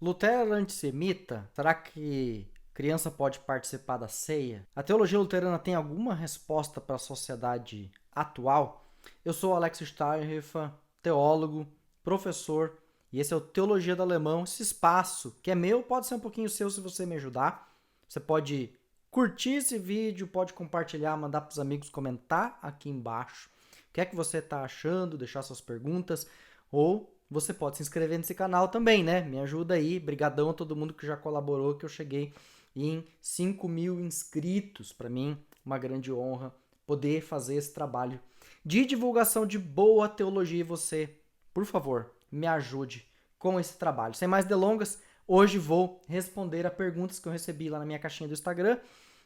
Lutero era antissemita? Será que criança pode participar da ceia? A teologia luterana tem alguma resposta para a sociedade atual? Eu sou Alex Steinhofer, teólogo, professor, e esse é o Teologia do Alemão. Esse espaço que é meu pode ser um pouquinho seu se você me ajudar. Você pode curtir esse vídeo, pode compartilhar, mandar para os amigos, comentar aqui embaixo. O que é que você está achando? Deixar suas perguntas. Ou você pode se inscrever nesse canal também, né? Me ajuda aí. Brigadão a todo mundo que já colaborou, que eu cheguei em 5.000 inscritos. Para mim, uma grande honra poder fazer esse trabalho de divulgação de boa teologia. E você, por favor, me ajude com esse trabalho. Sem mais delongas, hoje vou responder a perguntas que eu recebi lá na minha caixinha do Instagram.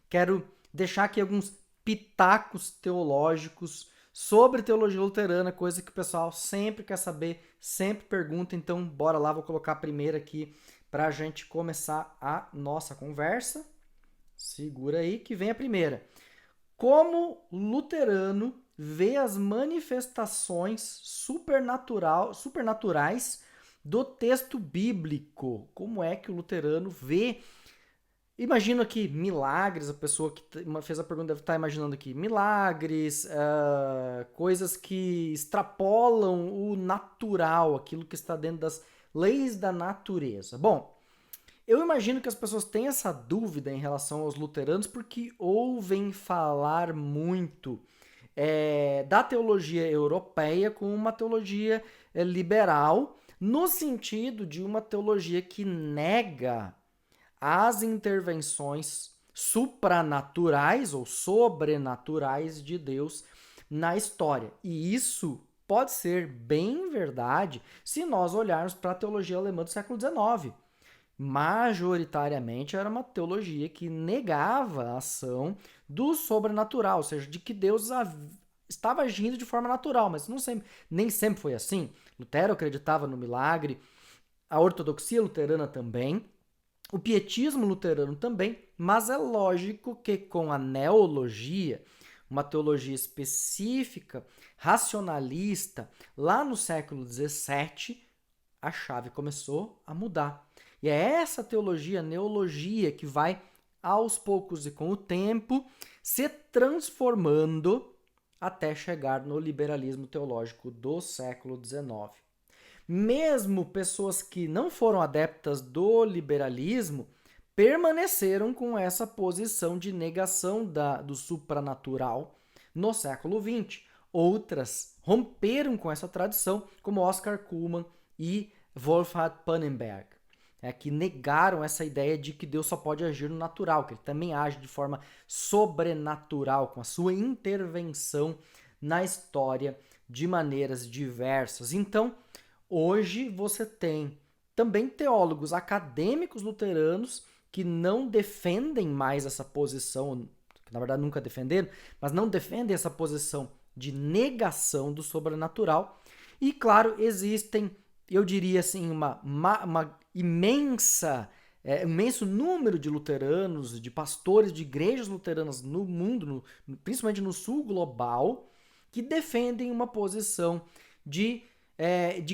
Quero deixar aqui alguns pitacos teológicos sobre teologia luterana, coisa que o pessoal sempre quer saber, sempre pergunta. Então, bora lá, vou colocar a primeira aqui para a gente começar a nossa conversa. Segura aí que vem a primeira. Como luterano vê as manifestações supernaturais do texto bíblico? Como é que o luterano vê? Imagino aqui milagres, a pessoa que fez a pergunta deve estar imaginando aqui milagres, coisas que extrapolam o natural, aquilo que está dentro das leis da natureza. Bom, eu imagino que as pessoas têm essa dúvida em relação aos luteranos porque ouvem falar muito da teologia europeia como uma teologia liberal, no sentido de uma teologia que nega as intervenções supranaturais ou sobrenaturais de Deus na história. E isso pode ser bem verdade se nós olharmos para a teologia alemã do século XIX. Majoritariamente era uma teologia que negava a ação do sobrenatural, ou seja, de que Deus estava agindo de forma natural, mas nem sempre foi assim. Lutero acreditava no milagre, a ortodoxia luterana também, o pietismo luterano também, mas é lógico que com a neologia, uma teologia específica, racionalista, lá no século XVII, a chave começou a mudar. E é essa teologia, neologia, que vai, aos poucos e com o tempo, se transformando até chegar no liberalismo teológico do século XIX. Mesmo pessoas que não foram adeptas do liberalismo permaneceram com essa posição de negação do supranatural no século XX. Outras romperam com essa tradição, como Oscar Cullmann e Wolfhard Pannenberg, que negaram essa ideia de que Deus só pode agir no natural, que ele também age de forma sobrenatural, com a sua intervenção na história de maneiras diversas. Então, hoje você tem também teólogos acadêmicos luteranos que não defendem mais essa posição, que na verdade nunca defenderam, mas não defendem essa posição de negação do sobrenatural. E claro, existem, eu diria assim, uma imenso número de luteranos, de pastores de igrejas luteranas no mundo, principalmente no sul global, que defendem uma posição de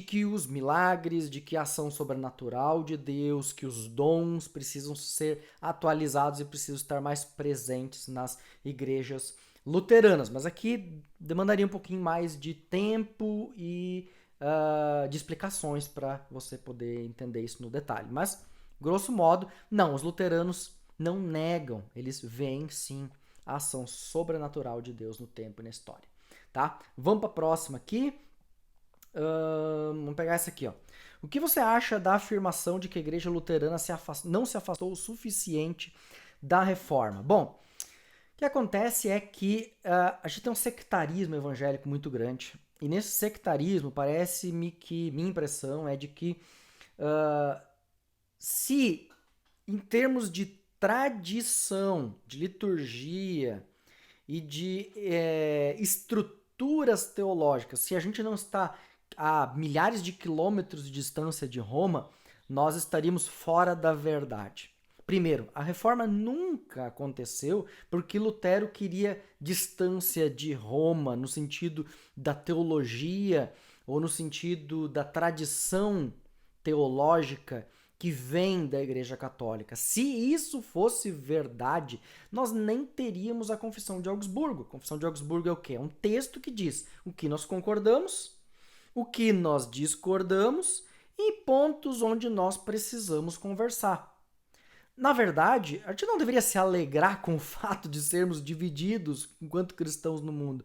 que os milagres, de que a ação sobrenatural de Deus, que os dons precisam ser atualizados e precisam estar mais presentes nas igrejas luteranas. Mas aqui demandaria um pouquinho mais de tempo e de explicações para você poder entender isso no detalhe. Mas, grosso modo, não, os luteranos não negam, eles veem sim a ação sobrenatural de Deus no tempo e na história. Tá? Vamos para a próxima aqui. Vamos pegar essa aqui, ó. O que você acha da afirmação de que a igreja luterana não se afastou o suficiente da reforma? Bom, o que acontece é que a gente tem um sectarismo evangélico muito grande. E nesse sectarismo, parece-me que minha impressão é de que se em termos de tradição, de liturgia e de estruturas teológicas, se a gente não está a milhares de quilômetros de distância de Roma, nós estaríamos fora da verdade. Primeiro, a reforma nunca aconteceu porque Lutero queria distância de Roma no sentido da teologia ou no sentido da tradição teológica que vem da Igreja Católica. Se isso fosse verdade, nós nem teríamos a Confissão de Augsburgo. A Confissão de Augsburgo é o quê? É um texto que diz o que nós concordamos, o que nós discordamos e pontos onde nós precisamos conversar. Na verdade, a gente não deveria se alegrar com o fato de sermos divididos enquanto cristãos no mundo.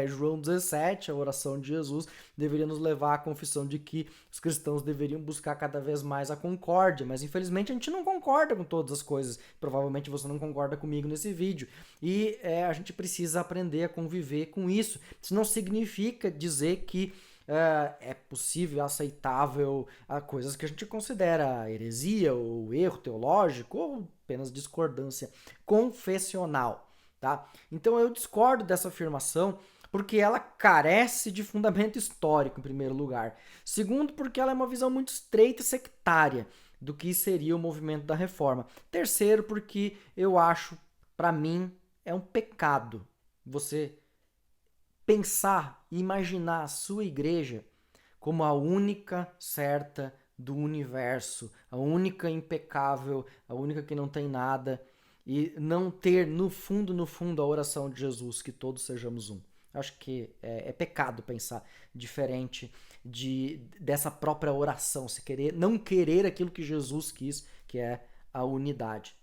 João 17, a oração de Jesus, deveria nos levar à confissão de que os cristãos deveriam buscar cada vez mais a concórdia, mas infelizmente a gente não concorda com todas as coisas. Provavelmente você não concorda comigo nesse vídeo. E a gente precisa aprender a conviver com isso. Isso não significa dizer que é possível, aceitável a coisas que a gente considera heresia ou erro teológico ou apenas discordância confessional, tá? Então eu discordo dessa afirmação porque ela carece de fundamento histórico, em primeiro lugar. Segundo, porque ela é uma visão muito estreita e sectária do que seria o movimento da reforma. Terceiro, porque eu acho, para mim, é um pecado você pensar e imaginar a sua igreja como a única certa do universo, a única impecável, a única que não tem nada, e não ter no fundo, a oração de Jesus, que todos sejamos um. Acho que é pecado pensar diferente dessa própria oração, se querer, não querer aquilo que Jesus quis, que é a unidade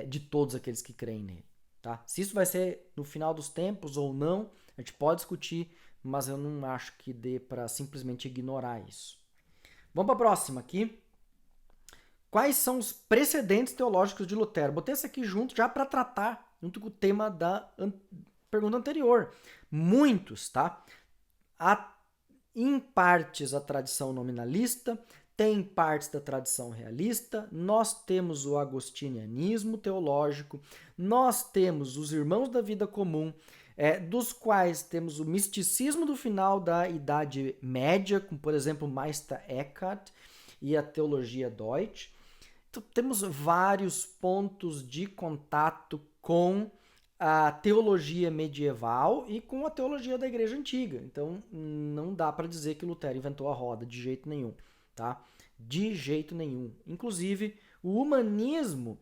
de todos aqueles que creem nele. Tá? Se isso vai ser no final dos tempos ou não, a gente pode discutir, mas eu não acho que dê para simplesmente ignorar isso. Vamos para a próxima aqui. Quais são os precedentes teológicos de Lutero? Botei essa aqui junto já para tratar, junto com o tema da pergunta anterior. Muitos, tá? Em partes a tradição nominalista, tem partes da tradição realista, nós temos o agostinianismo teológico, nós temos os irmãos da vida comum, dos quais temos o misticismo do final da Idade Média, como por exemplo Meister Eckhart e a teologia Deutsch. Então, temos vários pontos de contato com a teologia medieval e com a teologia da Igreja Antiga. Então, não dá para dizer que Lutero inventou a roda, de jeito nenhum. Tá? De jeito nenhum. Inclusive, o humanismo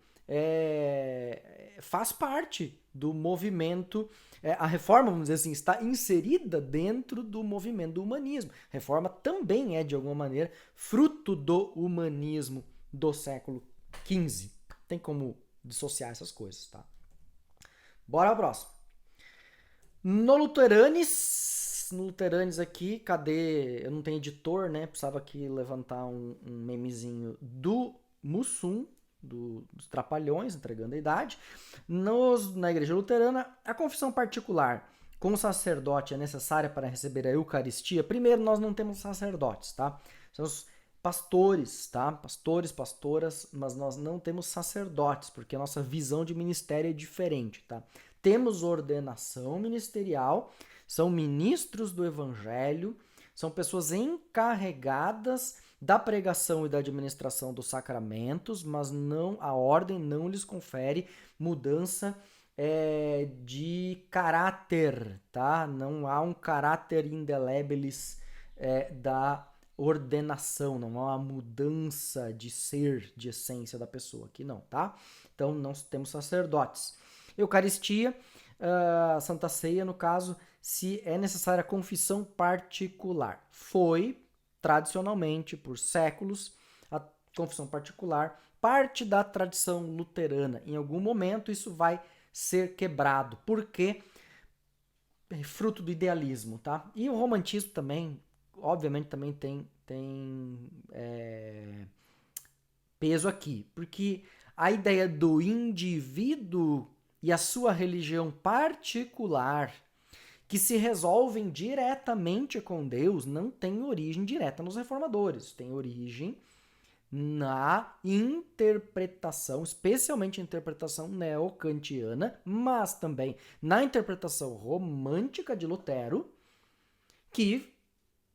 faz parte do movimento. A reforma, vamos dizer assim, está inserida dentro do movimento do humanismo. A reforma também é, de alguma maneira, fruto do humanismo do século XV. Tem como dissociar essas coisas, tá? Bora ao próximo. No Luteranes aqui, cadê? Eu não tenho editor, né? Precisava aqui levantar um memezinho do Mussum, dos Trapalhões, entregando a idade. Na Igreja Luterana, a confissão particular com o sacerdote é necessária para receber a Eucaristia. Primeiro, nós não temos sacerdotes, tá? São os pastores, tá? Pastores, pastoras, mas nós não temos sacerdotes, porque a nossa visão de ministério é diferente, tá? Temos ordenação ministerial, são ministros do evangelho, são pessoas encarregadas da pregação e da administração dos sacramentos, mas a ordem não lhes confere mudança de caráter, tá? Não há um caráter indelebilis da ordenação, não há uma mudança de ser, de essência da pessoa, aqui não, tá? Então não temos sacerdotes. Eucaristia, Santa Ceia, no caso, se é necessária confissão particular. Foi, tradicionalmente, por séculos, a confissão particular, parte da tradição luterana. Em algum momento isso vai ser quebrado, porque é fruto do idealismo, tá? E o romantismo também, obviamente, também tem peso aqui, porque a ideia do indivíduo e a sua religião particular, que se resolvem diretamente com Deus, não tem origem direta nos reformadores, tem origem na interpretação, especialmente a interpretação neocantiana, mas também na interpretação romântica de Lutero, que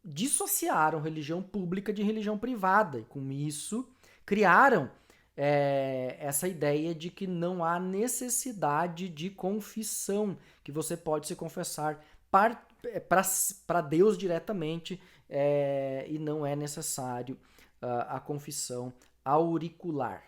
dissociaram religião pública de religião privada, e com isso criaram essa ideia de que não há necessidade de confissão, que você pode se confessar para Deus diretamente e não é necessário a confissão auricular.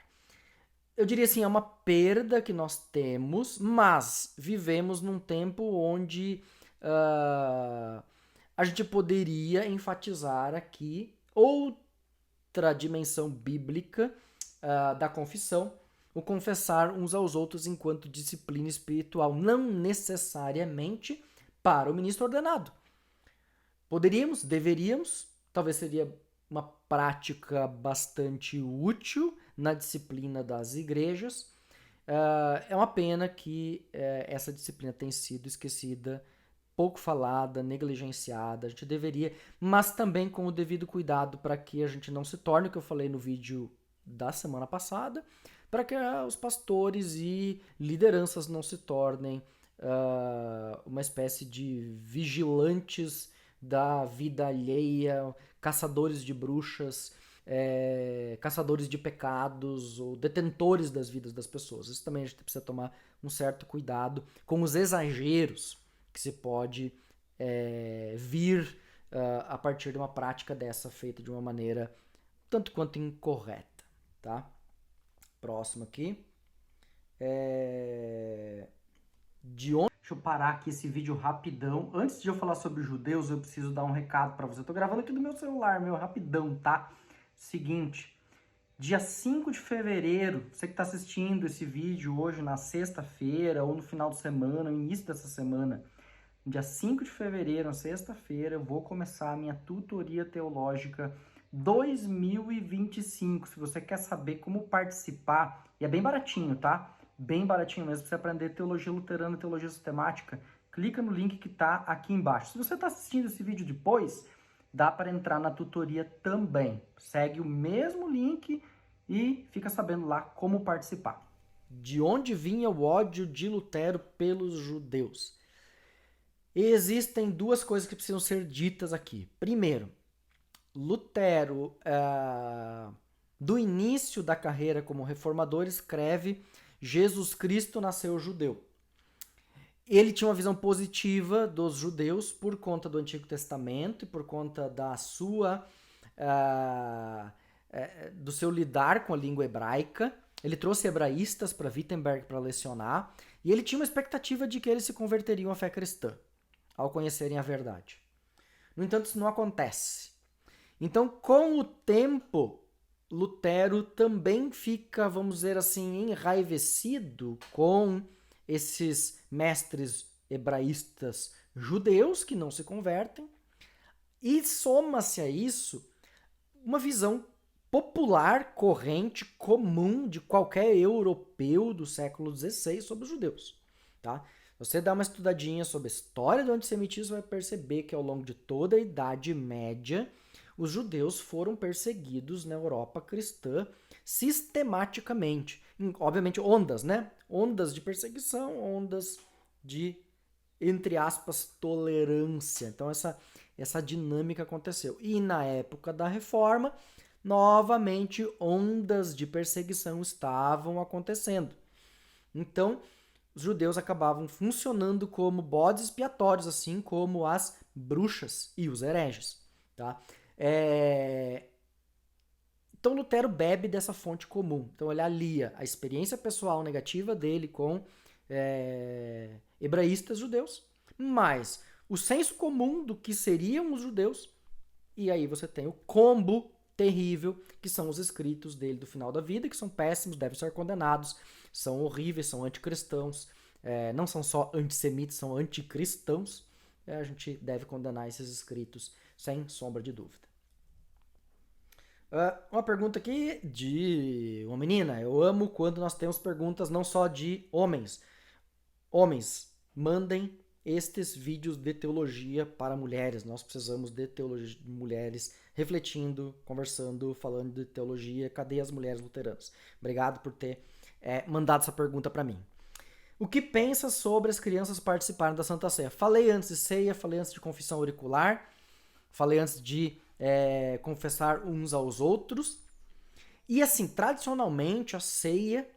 Eu diria assim, é uma perda que nós temos, mas vivemos num tempo onde a gente poderia enfatizar aqui outra dimensão bíblica da confissão, o confessar uns aos outros enquanto disciplina espiritual, não necessariamente para o ministro ordenado. Poderíamos, deveríamos, talvez seria uma prática bastante útil na disciplina das igrejas. É uma pena que essa disciplina tenha sido esquecida, pouco falada, negligenciada. A gente deveria, mas também com o devido cuidado para que a gente não se torne, o que eu falei no vídeo da semana passada, para que os pastores e lideranças não se tornem uma espécie de vigilantes da vida alheia, caçadores de bruxas, caçadores de pecados ou detentores das vidas das pessoas. Isso também a gente precisa tomar um certo cuidado com os exageros que se pode vir a partir de uma prática dessa feita de uma maneira tanto quanto incorreta, tá? Próximo aqui. De onde... Deixa eu parar aqui esse vídeo rapidão. Antes de eu falar sobre os judeus, eu preciso dar um recado para você. Eu tô gravando aqui do meu celular, meu, rapidão, tá? Seguinte, dia 5 de fevereiro, você que está assistindo esse vídeo hoje na sexta-feira ou no final de semana, no início dessa semana, dia 5 de fevereiro, na sexta-feira, eu vou começar a minha tutoria teológica 2025. Se você quer saber como participar, e é bem baratinho, tá? Bem baratinho mesmo, pra você aprender teologia luterana, teologia sistemática, clica no link que tá aqui embaixo. Se você está assistindo esse vídeo depois, dá para entrar na tutoria também. Segue o mesmo link e fica sabendo lá como participar. De onde vinha o ódio de Lutero pelos judeus? Existem duas coisas que precisam ser ditas aqui. Primeiro, Lutero, do início da carreira como reformador, escreve Jesus Cristo nasceu judeu. Ele tinha uma visão positiva dos judeus por conta do Antigo Testamento e por conta da do seu lidar com a língua hebraica. Ele trouxe hebraístas para Wittenberg para lecionar e ele tinha uma expectativa de que eles se converteriam à fé cristã ao conhecerem a verdade. No entanto, isso não acontece. Então, com o tempo, Lutero também fica, vamos dizer assim, enraivecido com esses mestres hebraístas judeus que não se convertem, e soma-se a isso uma visão popular, corrente, comum de qualquer europeu do século XVI sobre os judeus. Tá? Você dá uma estudadinha sobre a história do antissemitismo, vai perceber que ao longo de toda a Idade Média, os judeus foram perseguidos na Europa cristã sistematicamente. Obviamente, ondas, né? Ondas de perseguição, ondas de, entre aspas, tolerância. Então, essa dinâmica aconteceu. E na época da Reforma, novamente, ondas de perseguição estavam acontecendo. Então, os judeus acabavam funcionando como bodes expiatórios, assim como as bruxas e os hereges. Tá? Então Lutero bebe dessa fonte comum. Então ele alia a experiência pessoal negativa dele com hebraístas judeus, mas o senso comum do que seriam os judeus, e aí você tem o combo terrível, que são os escritos dele do final da vida, que são péssimos, devem ser condenados, são horríveis, são anticristãos, não são só antissemitas, são anticristãos. A gente deve condenar esses escritos sem sombra de dúvida. Uma pergunta aqui de uma menina. Eu amo quando nós temos perguntas não só de homens. Homens, mandem estes vídeos de teologia para mulheres. Nós precisamos de teologia, de mulheres refletindo, conversando, falando de teologia. Cadê as mulheres luteranas? Obrigado por ter mandado essa pergunta para mim. O que pensa sobre as crianças participarem da Santa Ceia? Falei antes de ceia, falei antes de confissão auricular, falei antes de confessar uns aos outros. E assim, tradicionalmente, a ceia,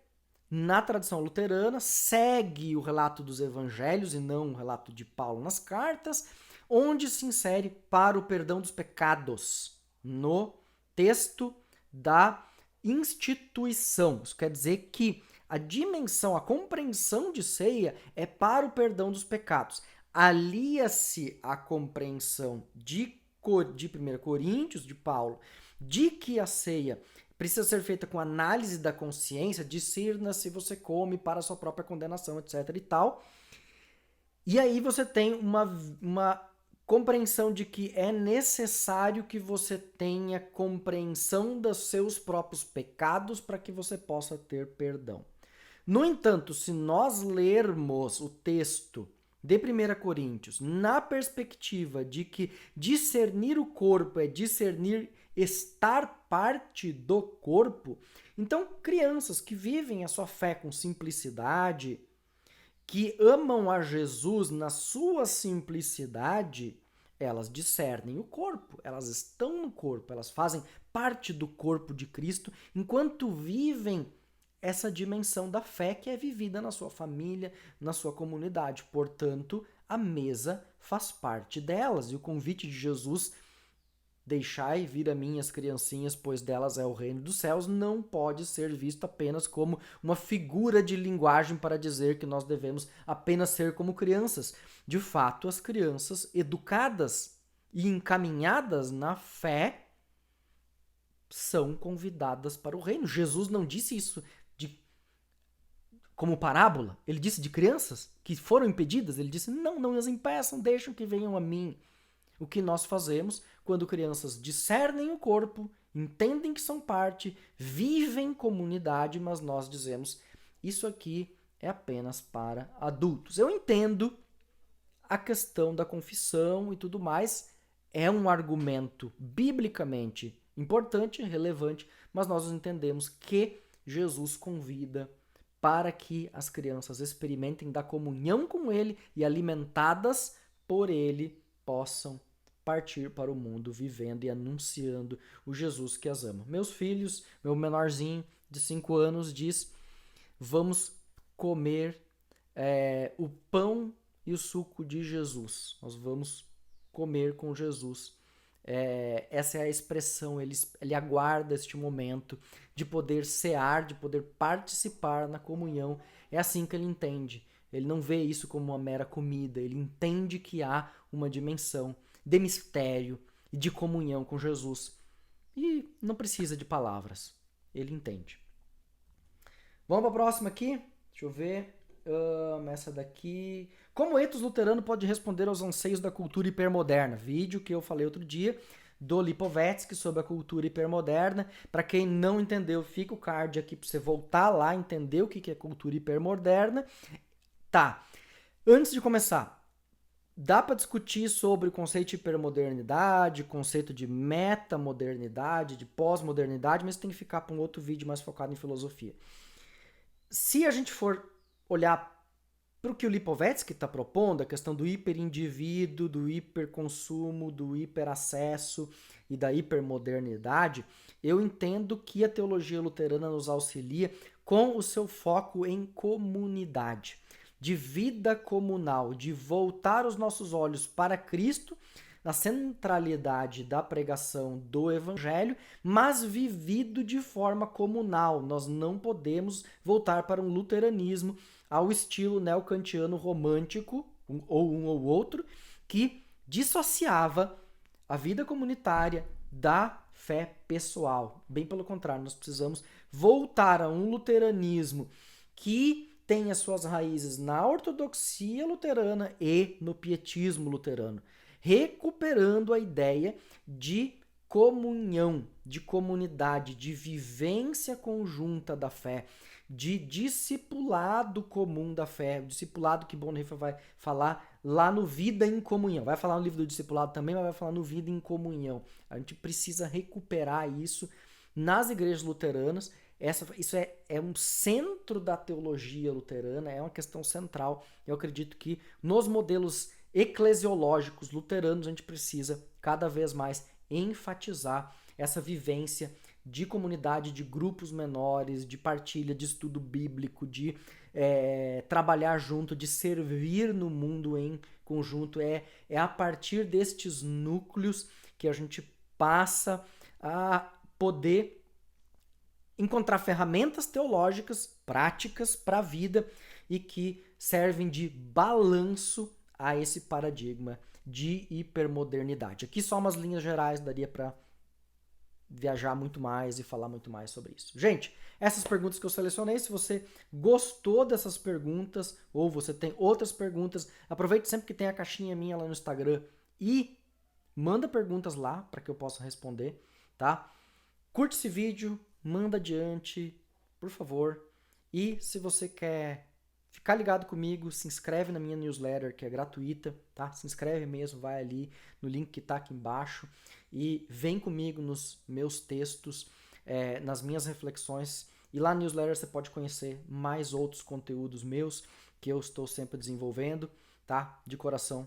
na tradição luterana, segue o relato dos evangelhos e não o relato de Paulo nas cartas, onde se insere para o perdão dos pecados no texto da instituição. Isso quer dizer que a dimensão, a compreensão de ceia é para o perdão dos pecados. Alia-se a compreensão de 1 Coríntios, de Paulo, de que a ceia precisa ser feita com análise da consciência, discirna se você come para a sua própria condenação, etc. e tal. E aí você tem uma compreensão de que é necessário que você tenha compreensão dos seus próprios pecados para que você possa ter perdão. No entanto, se nós lermos o texto de 1 Coríntios na perspectiva de que discernir o corpo é discernir estar parte do corpo, então crianças que vivem a sua fé com simplicidade, que amam a Jesus na sua simplicidade, elas discernem o corpo, elas estão no corpo, elas fazem parte do corpo de Cristo, enquanto vivem essa dimensão da fé que é vivida na sua família, na sua comunidade. Portanto, a mesa faz parte delas. E o convite de Jesus, deixai vir a mim as criancinhas, pois delas é o reino dos céus, não pode ser visto apenas como uma figura de linguagem para dizer que nós devemos apenas ser como crianças. De fato, as crianças educadas e encaminhadas na fé são convidadas para o reino. Jesus não disse isso como parábola. Ele disse de crianças que foram impedidas. Ele disse, não as impeçam, deixam que venham a mim. O que nós fazemos quando crianças discernem o corpo, entendem que são parte, vivem em comunidade, mas nós dizemos, isso aqui é apenas para adultos. Eu entendo a questão da confissão e tudo mais, é um argumento biblicamente importante, relevante, mas nós entendemos que Jesus convida para que as crianças experimentem da comunhão com ele e alimentadas por ele possam partir para o mundo vivendo e anunciando o Jesus que as ama. Meus filhos, meu menorzinho de 5 anos diz, vamos comer o pão e o suco de Jesus. Nós vamos comer com Jesus. Essa é a expressão, ele aguarda este momento de poder cear, de poder participar na comunhão. É assim que ele entende. Ele não vê isso como uma mera comida, ele entende que há uma dimensão de mistério e de comunhão com Jesus. E não precisa de palavras, ele entende. Vamos para a próxima aqui? Deixa eu ver. Essa daqui. Como o ethos luterano pode responder aos anseios da cultura hipermoderna? Vídeo que eu falei outro dia do Lipovetsky sobre a cultura hipermoderna. Para quem não entendeu, fica o card aqui para você voltar lá, entender o que é cultura hipermoderna. Tá. Antes de começar, dá para discutir sobre o conceito de hipermodernidade, conceito de metamodernidade, de pós-modernidade, mas tem que ficar para um outro vídeo mais focado em filosofia. Se a gente for olhar para o que o Lipovetsky está propondo, a questão do hiperindivíduo, do hiperconsumo, do hiperacesso e da hipermodernidade, eu entendo que a teologia luterana nos auxilia com o seu foco em comunidade, de vida comunal, de voltar os nossos olhos para Cristo, na centralidade da pregação do Evangelho, mas vivido de forma comunal. Nós não podemos voltar para um luteranismo ao estilo neocantiano romântico, ou um ou outro, que dissociava a vida comunitária da fé pessoal. Bem pelo contrário, nós precisamos voltar a um luteranismo que tem as suas raízes na ortodoxia luterana e no pietismo luterano, recuperando a ideia de comunhão, de comunidade, de vivência conjunta da fé, de discipulado comum da fé, o discipulado que Bonhoeffer vai falar lá no Vida em Comunhão. Vai falar no livro do discipulado também, mas vai falar no Vida em Comunhão. A gente precisa recuperar isso nas igrejas luteranas. Isso é um centro da teologia luterana, é uma questão central. Eu acredito que nos modelos eclesiológicos luteranos a gente precisa cada vez mais enfatizar essa vivência de comunidade, de grupos menores, de partilha, de estudo bíblico, de trabalhar junto, de servir no mundo em conjunto. É a partir destes núcleos que a gente passa a poder encontrar ferramentas teológicas práticas para a vida e que servem de balanço a esse paradigma de hipermodernidade. Aqui só umas linhas gerais, daria para viajar muito mais e falar muito mais sobre isso. Gente, essas perguntas que eu selecionei, se você gostou dessas perguntas ou você tem outras perguntas, aproveite sempre que tem a caixinha minha lá no Instagram e manda perguntas lá para que eu possa responder, tá? Curte esse vídeo, manda adiante, por favor. E se você quer ficar ligado comigo, se inscreve na minha newsletter, que é gratuita, tá? Se inscreve mesmo, vai ali no link que tá aqui embaixo e vem comigo nos meus textos, nas minhas reflexões. E lá na newsletter você pode conhecer mais outros conteúdos meus que eu estou sempre desenvolvendo, tá? De coração,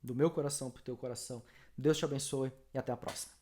do meu coração pro teu coração. Deus te abençoe e até a próxima.